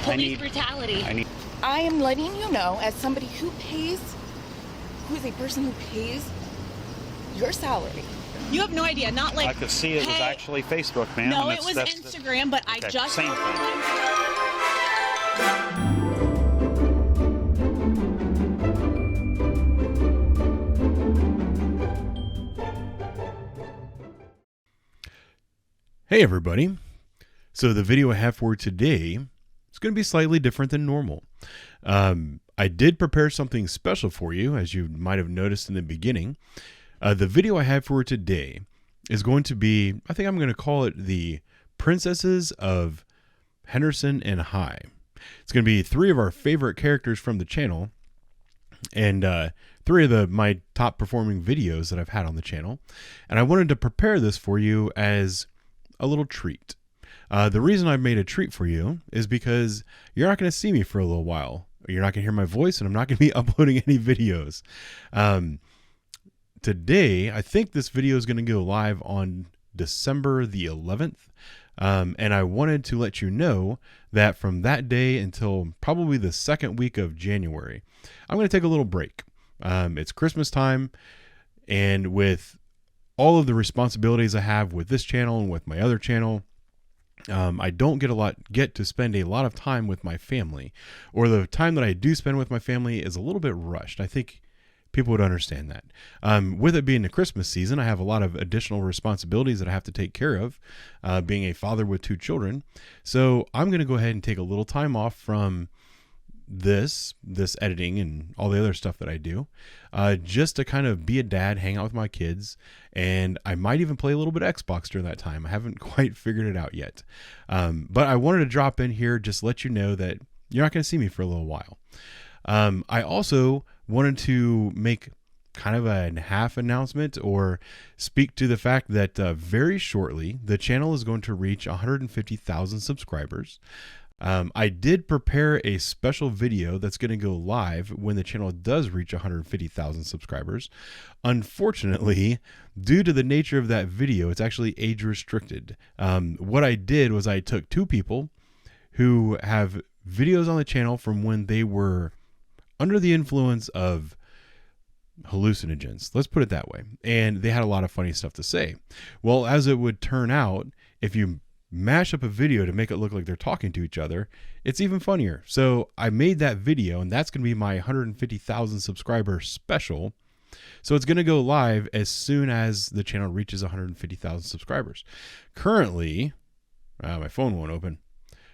Police brutality. I am letting you know, as somebody who is a person who pays your salary. You have no idea. Not like I could see it was actually Facebook, man. No, it was Instagram, but I just same thing. Hey everybody. So the video I have for today is going to be slightly different than normal. I did prepare something special for you, as you might have noticed in the beginning. The video I have for today is going to be, I think I'm going to call it the Princesses of Henderson and High. It's going to be 3 of our favorite characters from the channel, and 3 of my top performing videos that I've had on the channel. And I wanted to prepare this for you as a little treat. The reason I made a treat for you is because you're not going to see me for a little while. You're not going to hear my voice, and I'm not going to be uploading any videos. Today, I think this video is going to go live on December the 11th. And I wanted to let you know that from that day until probably the second week of January, I'm going to take a little break. It's Christmas time, and with all of the responsibilities I have with this channel and with my other channel, I don't get to spend a lot of time with my family, or the time that I do spend with my family is a little bit rushed. I think people would understand that. With it being the Christmas season, I have a lot of additional responsibilities that I have to take care of, being a father with 2 children. So I'm going to go ahead and take a little time off from this editing and all the other stuff that I do, just to kind of be a dad, hang out with my kids, and I might even play a little bit of Xbox during that time. I haven't quite figured it out yet, but I wanted to drop in here, just let you know that you're not going to see me for a little while. I also wanted to make kind of a half announcement, or speak to the fact that very shortly the channel is going to reach 150,000 subscribers. I did prepare a special video that's going to go live when the channel does reach 150,000 subscribers. Unfortunately, due to the nature of that video, it's actually age restricted. What I did was I took 2 people who have videos on the channel from when they were under the influence of hallucinogens, let's put it that way, and they had a lot of funny stuff to say. Well, as it would turn out, if you mash up a video to make it look like they're talking to each other, it's even funnier. So I made that video, and that's going to be my 150,000 subscriber special. So it's going to go live as soon as the channel reaches 150,000 subscribers. Currently, my phone won't open.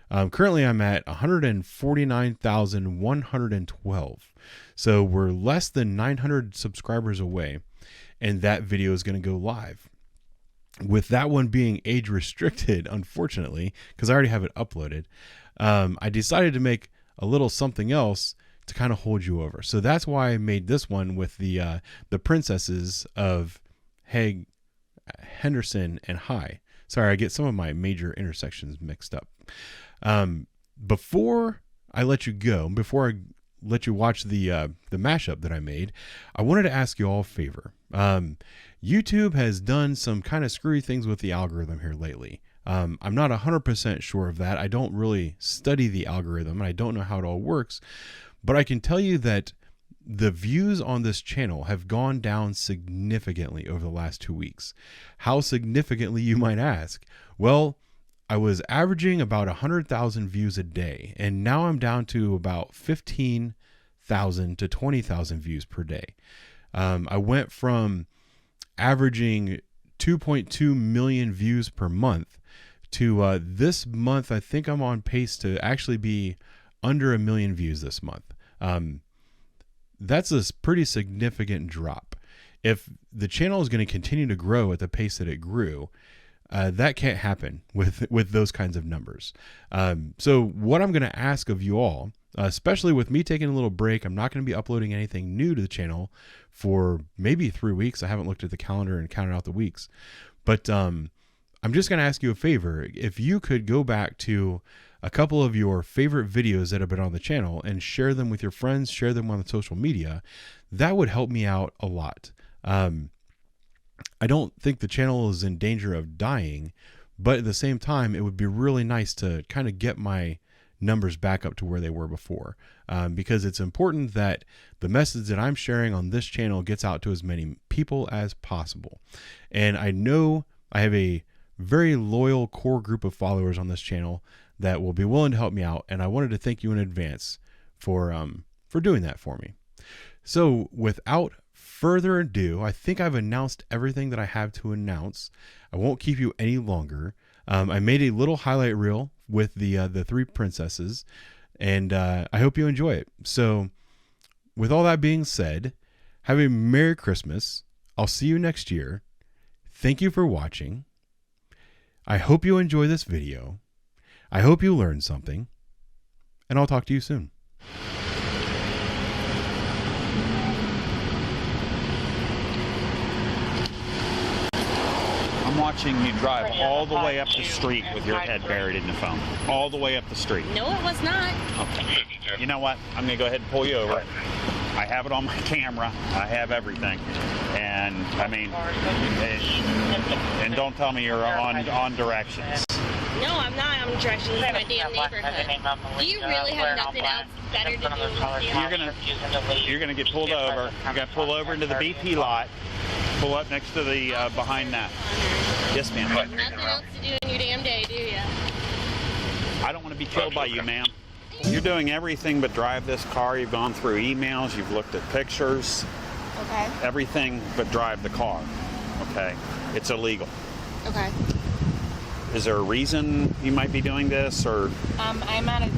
Currently, I'm at 149,112. So we're less than 900 subscribers away, and that video is going to go live. With that one being age restricted, unfortunately, because I already have it uploaded, I decided to make a little something else to kind of hold you over. So that's why I made this one with the Princesses of Henderson and High. Sorry, I get some of my major intersections mixed up. Before I let you go, before I let you watch the mashup that I made, I wanted to ask you all a favor. YouTube has done some kind of screwy things with the algorithm here lately. I'm not 100% sure of that. I don't really study the algorithm, and I don't know how it all works, but I can tell you that the views on this channel have gone down significantly over the last 2 weeks. How significantly, you might ask? Well, I was averaging about 100,000 views a day, and now I'm down to about 15,000 to 20,000 views per day. I went from averaging 2.2 million views per month to this month, I think I'm on pace to actually be under 1 million views this month. That's a pretty significant drop. If the channel is going to continue to grow at the pace that it grew, that can't happen with those kinds of numbers. So what I'm going to ask of you all, especially with me taking a little break, I'm not going to be uploading anything new to the channel for maybe 3 weeks. I haven't looked at the calendar and counted out the weeks, but I'm just going to ask you a favor. If you could go back to a couple of your favorite videos that have been on the channel and share them with your friends, share them on the social media, that would help me out a lot. I don't think the channel is in danger of dying, but at the same time, it would be really nice to kind of get my numbers back up to where they were before, because it's important that the message that I'm sharing on this channel gets out to as many people as possible. And I know I have a very loyal core group of followers on this channel that will be willing to help me out, and I wanted to thank you in advance for doing that for me. So without further ado, I think I've announced everything that I have to announce. I won't keep you any longer. I made a little highlight reel with the three princesses, and I hope you enjoy it. So with all that being said, have a Merry Christmas. I'll see you next year. Thank you for watching. I hope you enjoy this video. I hope you learned something, and I'll talk to you soon. I'm watching you drive all the way up the street with your head buried in the phone. All the way up the street. No, it was not. Okay. You know what? I'm going to go ahead and pull you over. I have it on my camera. I have everything. And, I mean, and don't tell me you're on directions. No, I'm not on directions in my damn neighborhood. Do you really have nothing else better to do? You're gonna get pulled over. You're gonna pull over into the BP lot. Pull up next to the behind that. Yes, ma'am. Nothing else to do in your damn day, do you? I don't want to be killed by you, ma'am. You're doing everything but drive this car. You've gone through emails. You've looked at pictures. Okay. Everything but drive the car. Okay. It's illegal. Okay. Is there a reason you might be doing this, or? I'm at a...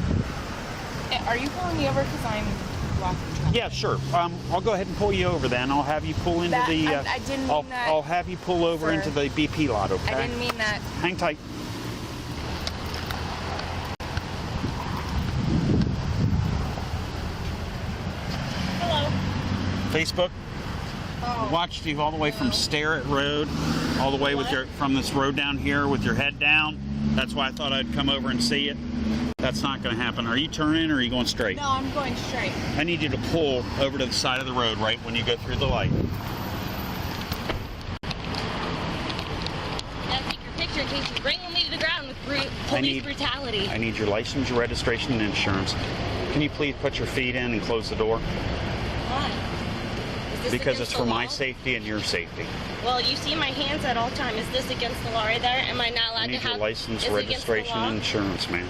Are you pulling me over because I'm blocking traffic? Yeah, sure. I'll go ahead and pull you over then. I'll have you pull into the... I didn't mean that. I'll have you pull over into the BP lot, okay? I didn't mean that. Hang tight. Hello. Facebook. Oh. Watched you all the way from Starrett Road, all the way with from this road down here with your head down. That's why I thought I'd come over and see it. That's not going to happen. Are you turning or are you going straight? No, I'm going straight. I need you to pull over to the side of the road right when you go through the light. I'll take your picture in case you bring me to the ground with police brutality. I need your license, your registration, and insurance. Can you please put your feet in and close the door? Why? Because it's for my safety and your safety. Well, you see my hands at all time. Is this against the law right there? Am I not allowed to have... I need your license, registration, and insurance, ma'am.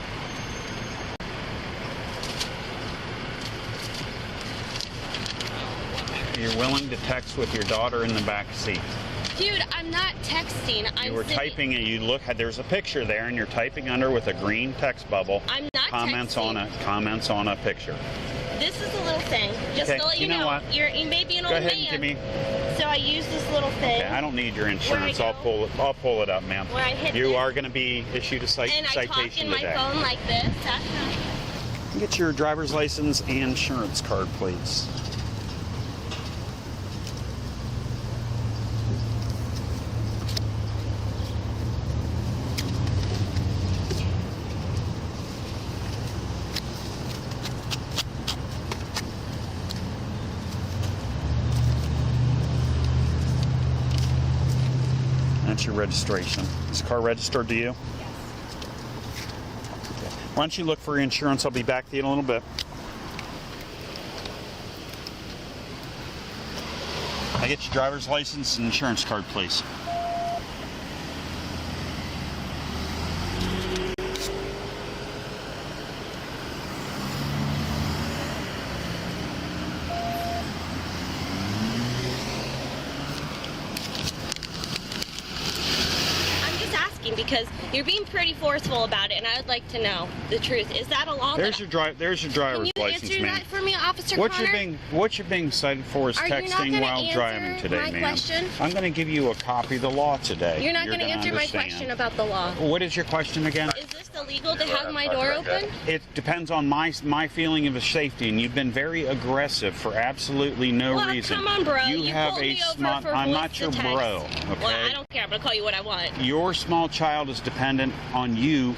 You're willing to text with your daughter in the back seat. Dude, I'm not texting. You were typing and you look, there's a picture there and you're typing under with a green text bubble. I'm not comments texting. Comments on a picture. This is a little thing. Just okay. to let you know, what? you may be an old man. Go ahead and give me. So I use this little thing. Okay, I don't need your insurance. I'll pull it up, ma'am. Where I hit you this, are going to be issued a citation today. And I talk in my phone like this. That's not... Get your driver's license and insurance card, please. That's your registration. Is the car registered to you? Yes. Okay. Why don't you look for your insurance? I'll be back to you in a little bit. I get your driver's license and insurance card, please. Because you're being pretty forceful about it, and I would like to know the truth. Is that a law? There's your driver's license, ma'am. Can you answer that for me, Officer Connor? What you're being cited for is texting while driving today, ma'am. Question? I'm going to give you a copy of the law today. You're not going to answer my question about the law. What is your question again? Is this illegal to have my door open? It depends on my feeling of safety, and you've been very aggressive for absolutely no reason. Come on, bro. You have a small. I'm not your bro. Okay. Well, I don't care. I'm going to call you what I want. Your small child is dependent on you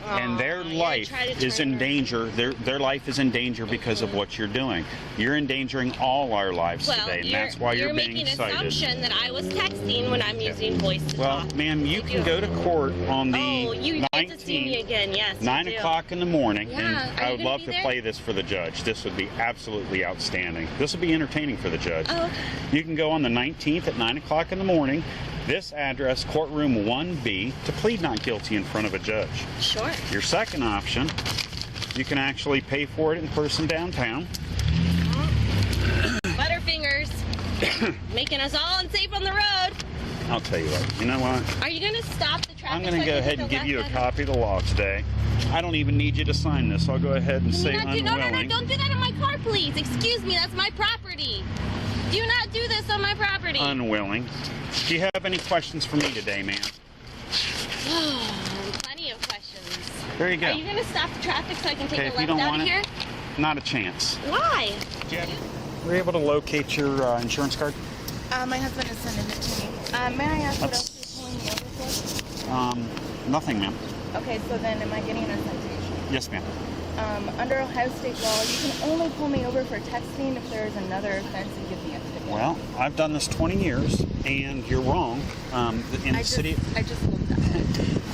and their you're life trying to is turn in around. danger. Their life is in danger because of what you're doing. You're endangering all our lives Well, today, and that's why you're being making an cited. assumption that I was texting when I'm using voice to Well, talk. ma'am, you I can do. go to court on the Oh, you get 19th. to see me again, yes. you 9 do. o'clock in the morning, Yeah, and are I you would gonna love be to there? play this for the judge. This would be absolutely outstanding. This would be entertaining for the judge. Oh, okay. You can go on the 19th at 9 o'clock in the morning, this address, courtroom 1B, to plead not guilty in front of a judge. Sure. Your second option, you can actually pay for it in person downtown. Butterfingers. Making us all unsafe on the road. I'll tell you what, you know what? Are you going to stop the traffic? I'm going so to I go can ahead take and the give you a left copy of the law today. I don't even need you to sign this. I'll go ahead and say Can you not unwilling. do, no, don't do that in my car, please. Excuse me, that's my property. Do not do this on my property. Unwilling. Do you have any questions for me today, ma'am? Plenty of questions. There you go. Are you going to stop the traffic so I can take Okay, the if you left don't out want of it, here? not a chance. Why? Were you able to locate your insurance card? My husband is sending it to me. May I ask what else you're pulling me over for? Nothing, ma'am. Okay, so then am I getting a citation? Yes, ma'am. Under Ohio State law, you can only pull me over for texting if there's another offense and give me a ticket. Well, I've done this 20 years, and you're wrong. In I the city. just looked at it.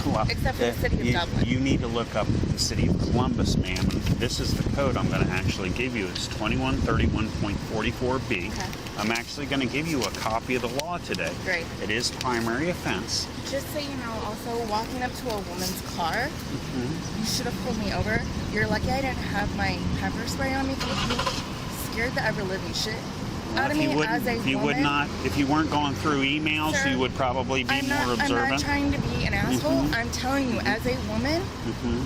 Well, Except for the city of Dublin. You need to look up the city of Columbus, ma'am. And this is the code I'm going to actually give you. It's 2131.44B. Okay. I'm actually going to give you a copy of the law today. Great. It is primary offense. Just so you know, also walking up to a woman's car, you should have pulled me over. You're lucky I didn't have my pepper spray on me because you scared the ever living shit out of me as a woman. If you weren't going through emails, Sir, you would probably be more I'm observant. not trying to be an asshole. I'm telling you, as a woman, Mhm.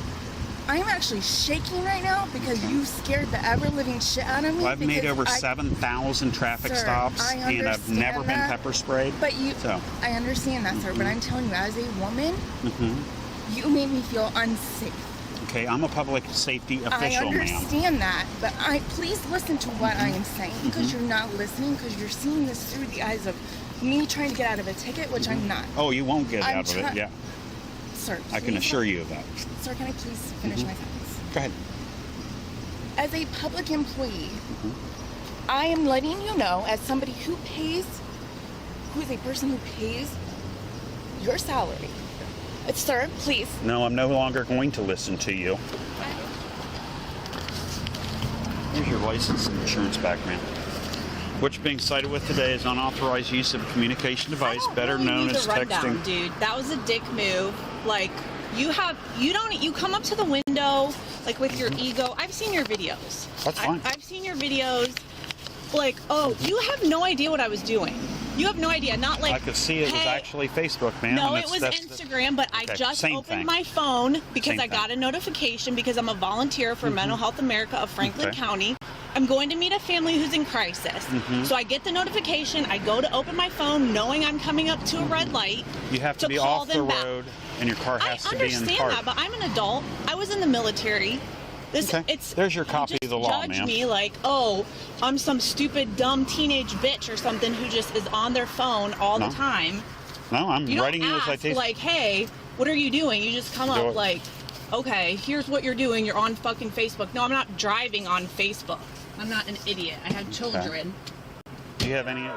I'm actually shaking right now because you scared the ever living shit out of me. Well, I've made because over I- 7,000 traffic Sir, stops, I and I've never been understand that, pepper sprayed. But you, So. I understand that, sir. But I'm telling you, as a woman, you made me feel unsafe. Okay, I'm a public safety official, I ma'am. understand that, but please listen to what I am saying because you're not listening because you're seeing this through the eyes of me trying to get out of a ticket, which I'm not. Oh, you won't get I'm out of it, try- yeah. Sir, I can please assure let- you of that. Sir, can I please finish my sentence? Go ahead. As a public employee, I am letting you know, as somebody who is a person who pays your salary. Sir, please. No, I'm no longer going to listen to you. Here's your license and insurance back, ma'am. What you're being cited with today is unauthorized use of a communication device, I don't better really known need as the rundown, texting. dude. That was a dick move. Like, you come up to the window, like, with your ego. I've seen your videos. That's fine. I've seen your videos. Like, oh, you have no idea what I was doing. You have no idea. Not like, I could see it was hey, actually Facebook, ma'am. no, and it was that's Instagram, but I Okay, just same opened thing. my phone because Same I got thing. a notification because I'm a volunteer for Mental Health America of Franklin Okay. County. I'm going to meet a family who's in crisis. So I get the notification, I go to open my phone knowing I'm coming up to a red light. You have to be call off the them back. road, and your car I has to be in understand park. that, but I'm an adult. I was in the military. Okay. There's your copy you of the law, judge ma'am. me like, oh, I'm some stupid, dumb teenage bitch or something who just is on their phone all No. the time. No, I'm You don't writing you a ask, citation. like, hey, what are you doing? You just come Do up it. like, okay, here's what you're doing. You're on fucking Facebook. No, I'm not driving on Facebook. I'm not an idiot. I have children. Do you have any?